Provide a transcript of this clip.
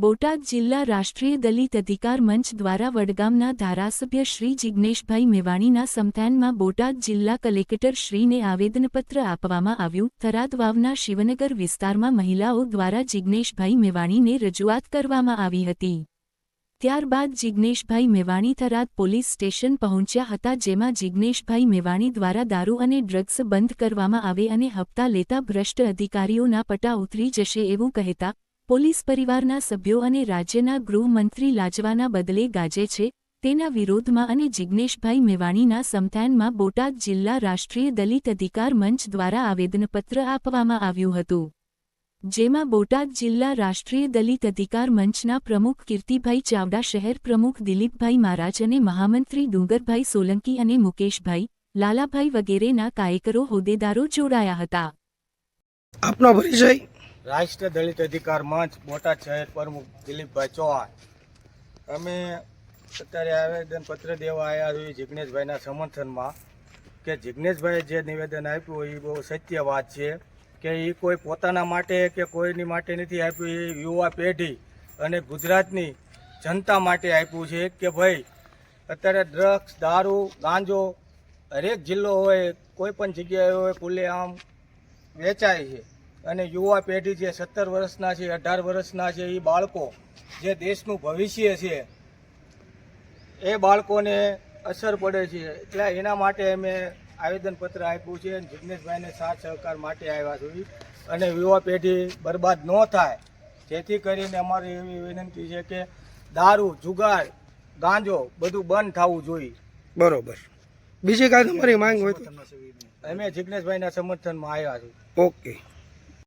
બોટાદ જિલ્લા રાષ્ટ્રીય દલિત અધિકાર મંચ દ્વારા વડગામના ધારાસભ્ય શ્રી જિગ્નેશભાઈ મેવાણીના સમથાનમાં બોટાદ જિલ્લા કલેક્ટર શ્રીને આવેદનપત્ર આપવામાં આવ્યું. થરાદ વાવના શિવનગર વિસ્તારમાં મહિલાઓ દ્વારા જિગ્નેશભાઈ મેવાણીને રજૂઆત કરવામાં આવી હતી. ત્યારબાદ જિગ્નેશભાઈ મેવાણી થરાદ પોલીસ સ્ટેશન પહોંચ્યા હતા, જેમાં જિગ્નેશભાઈ મેવાણી દ્વારા દારૂ અને ડ્રગ્સ બંધ કરવામાં આવે અને હપ્તા લેતા ભ્રષ્ટ અધિકારીઓના પટા ઉતરી જશે એવું કહેતા પોલીસ પરિવારના સભ્યો અને રાજ્યના ગૃહમંત્રી લાજવાના બદલે ગાજે છે, તેના વિરોધમાં અને જિગ્નેશભાઈ મેવાણીના સમથાનમાં બોટાદ જિલ્લા રાષ્ટ્રીય દલિત અધિકાર મંચ દ્વારા આવેદનપત્ર આપવામાં આવ્યું હતું. જેમાં બોટાદ જિલ્લા રાષ્ટ્રીય દલિત અધિકાર મંચના પ્રમુખ કીર્તિભાઈ ચાવડા, શહેર પ્રમુખ દિલીપભાઈ મહારાજ અને મહામંત્રી ડુંગરભાઈ સોલંકી અને મુકેશભાઈ, લાલાભાઈ વગેરેના કાર્યકરો હોદ્દેદારો જોડાયા હતા. આપનો પરિચય? રાષ્ટ્રીય દલિત અધિકાર મંચ બોટાદ શહેર પ્રમુખ દિલીપભાઈ ચૌહાણ. અમે અત્યારે આવેદનપત્ર દેવા આવ્યા છીએ જિગ્નેશભાઈના સમર્થનમાં કે જિગ્નેશભાઈએ જે નિવેદન આપ્યું એ બહુ સત્ય વાત છે કે એ કોઈ પોતાના માટે કે કોઈની માટે નથી આપ્યું, એ યુવા પેઢી અને ગુજરાતની જનતા માટે આપ્યું છે કે ભાઈ અત્યારે ડ્રગ્સ, દારૂ, ગાંજો હરેક જિલ્લો હોય, કોઈ પણ જગ્યાએ હોય, ખુલ્લેઆમ વેચાય છે. અને યુવા પેઢી જે 17 વર્ષના છે, 18 વર્ષના છે, એ બાળકો જે દેશનું ભવિષ્ય છે, એ બાળકોને અસર પડે છે. એટલે એના માટે અમે આવેદનપત્ર આપ્યું છે. જિગ્નેશભાઈને સાથ સહકાર માટે આવ્યા છીએ અને યુવા પેઢી બરબાદ ન થાય જેથી કરીને અમારી એવી વિનંતી છે કે દારૂ, જુગાર, ગાંજો બધું બંધ થવું જોઈએ. બરોબર. બીજી કાંઈ તમારી માંગ હોય તો? અમે જિગ્નેશભાઈના સમર્થનમાં આવ્યા છીએ. ઓકે.